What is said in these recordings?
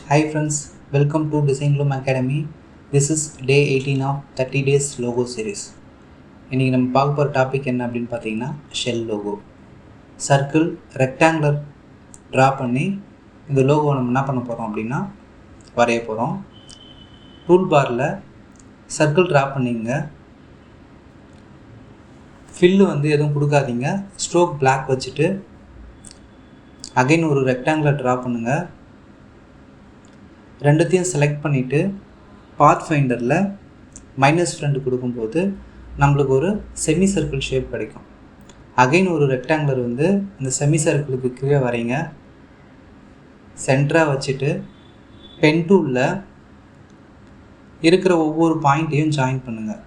Hi friends, welcome to Design Loom Academy. This is day 18 of 30 days logo series. இன்றைக்கி நம்ம பார்க்க போகிற topic என்ன அப்படின்னு பார்த்தீங்கன்னா shell logo. Circle rectangular draw பண்ணி இந்த லோகோவை நம்ம என்ன பண்ண போகிறோம் அப்படின்னா வரைய போகிறோம். டூல் பாரில் சர்க்கிள் ட்ரா பண்ணிங்க. ஃபில்லு எதுவும் கொடுக்காதீங்க. ஸ்ட்ரோக் பிளாக் வச்சுட்டு அகைன் ஒரு ரெக்டாங்குலர் ட்ரா பண்ணுங்கள். ரெண்டுத்தையும் செலக்ட் பண்ணிவிட்டு பாத் ஃபைண்டரில் மைனஸ் ஃப்ரண்ட் கொடுக்கும்போது நம்மளுக்கு ஒரு செமி சர்க்கிள் ஷேப் கிடைக்கும். அகைன் ஒரு ரெக்டாங்குலர் இந்த செமி சர்க்கிளுக்கு கீழே வரைங்க. சென்டராக வச்சுட்டு பென் டூலில் இருக்கிற ஒவ்வொரு பாயிண்ட்டையும் ஜாயின் பண்ணுங்கள்.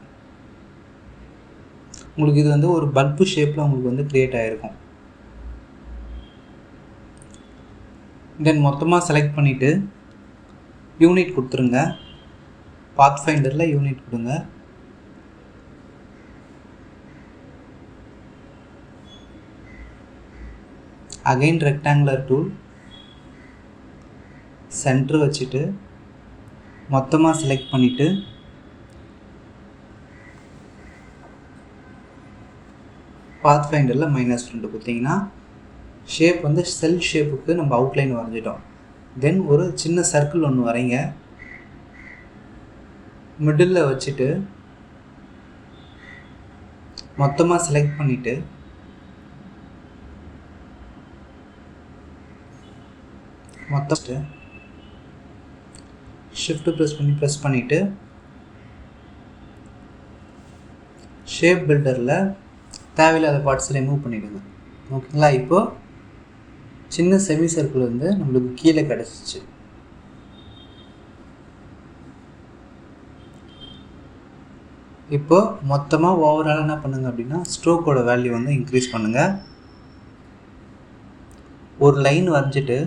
உங்களுக்கு இது ஒரு பல்பு ஷேப்பில் உங்களுக்கு க்ரியேட் ஆகிருக்கும். தென் மொத்தமாக செலக்ட் பண்ணிவிட்டு யூனிட் கொடுத்துருங்க. பாத் ஃபைண்டரில் யூனிட் கொடுங்க. அகைன் ரெக்டாங்குலர் டூல் சென்டர் வச்சுட்டு மொத்தமாக செலக்ட் பண்ணிவிட்டு பாத் ஃபைண்டரில் மைனஸ் ஃப்ரண்ட் கொடுத்தீங்கன்னா ஷேப் செல் ஷேப்புக்கு நம்ம அவுட்லைன் வரைஞ்சிட்டோம். தென் ஒரு சின்ன சர்க்கிள் ஒன்று வரைங்க. மிடில் வச்சுட்டு மொத்தமாக செலக்ட் பண்ணிவிட்டு ஷிஃப்ட் ப்ரெஸ் பண்ணிவிட்டு ஷேப் பில்டரில் தேவையில்லாத பார்ட்ஸ் ரிமூவ் பண்ணிவிடுங்க. ஓகேங்களா? இப்போது சின்ன செமி சர்க்கிள் நம்மளுக்கு கீழே கிடச்சிச்சு. இப்போ மொத்தமாக ஓவரால் என்ன பண்ணுங்கள் அப்படின்னா ஸ்ட்ரோக்கோட வேல்யூ இன்க்ரீஸ் பண்ணுங்கள். ஒரு லைன் வரைஞ்சிட்டு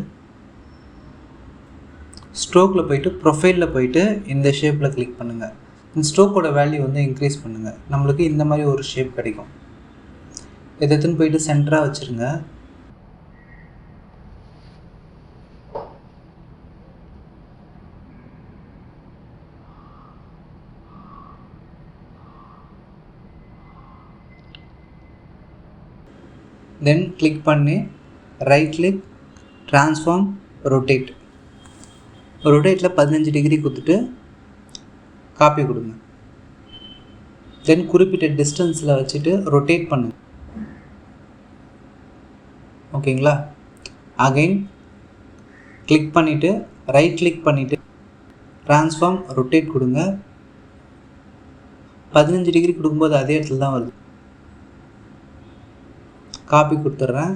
ஸ்ட்ரோக்கில் போயிட்டு ப்ரொஃபைலில் போயிட்டு இந்த ஷேப்பில் கிளிக் பண்ணுங்கள். இந்த ஸ்ட்ரோக்கோட வேல்யூ இன்க்ரீஸ் பண்ணுங்கள். நம்மளுக்கு இந்த மாதிரி ஒரு ஷேப் கிடைக்கும். இதை எடுத்துன்னு போயிட்டு சென்டராக வச்சுருங்க. தென் கிளிக் பண்ணி ரைட் கிளிக் ட்ரான்ஸ்ஃபார்ம் ரொட்டேட். ரொட்டேட்டில் 15 டிகிரி கொடுத்துட்டு காப்பி கொடுங்க. தென் குறிப்பிட்ட டிஸ்டன்ஸில் வச்சுட்டு ரொட்டேட் பண்ணுங்க. ஓகேங்களா? அகைன் கிளிக் பண்ணிவிட்டு ரைட் கிளிக் பண்ணிவிட்டு ட்ரான்ஸ்ஃபார்ம் ரொட்டேட் கொடுங்க. 15 டிகிரி கொடுக்கும்போது அதே இடத்துல தான் வருது. காப்பி கொடுத்துட்றேன்.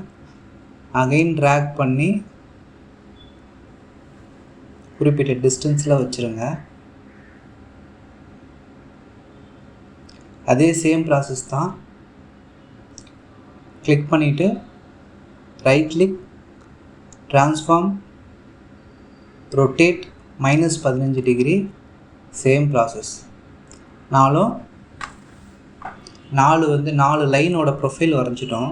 அகைன் ட்ராக் பண்ணி குறிப்பிட்ட டிஸ்டன்ஸில் வச்சுருங்க. அதே சேம் ப்ராசஸ் தான். கிளிக் பண்ணிவிட்டு right click transform rotate -15 degree. Same process. 4 லைனோட ப்ரொஃபைல் வரைஞ்சிட்டோம்.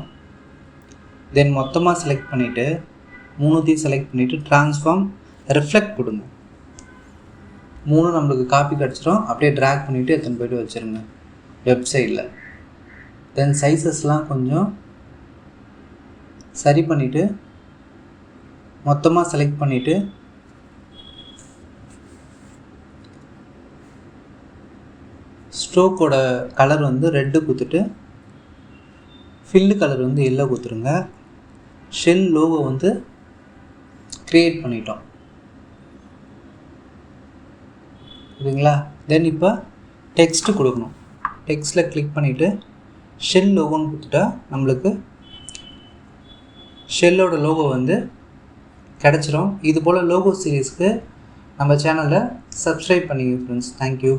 தென் மொத்தமாக செலக்ட் பண்ணிவிட்டு 3 செலக்ட் பண்ணிவிட்டு ட்ரான்ஸ்ஃபார்ம் ரிஃப்ளெக்ட் கொடுங்க. 3 நம்மளுக்கு காப்பி கிடச்சிடும். அப்படியே ட்ராக் பண்ணிவிட்டு எத்தனை போய்ட்டு வச்சுருங்க வெப்சைட்டில். தென் சைஸஸ்லாம் கொஞ்சம் சரி பண்ணிவிட்டு மொத்தமாக செலக்ட் பண்ணிவிட்டு ஸ்ட்ரோக்கோட கலர் ரெட்டு கொடுத்துட்டு ஃபில்லு கலர் எல்லோ கொடுத்துருங்க. ஷெல் லோகோ க்ரியேட் பண்ணிட்டோம். ஓகேங்களா? தென் இப்போ டெக்ஸ்ட்டு கொடுக்கணும். டெக்ஸ்ட்டில் கிளிக் பண்ணிவிட்டு ஷெல் லோகோன்னு கொடுத்துட்டா நம்மளுக்கு ஷெல்லோட லோகோ கிடச்சிரும். இது போல் லோகோ சீரீஸ்க்கு நம்ம சேனலை சப்ஸ்கிரைப் பண்ணிங்க ஃப்ரெண்ட்ஸ். தேங்க்யூ.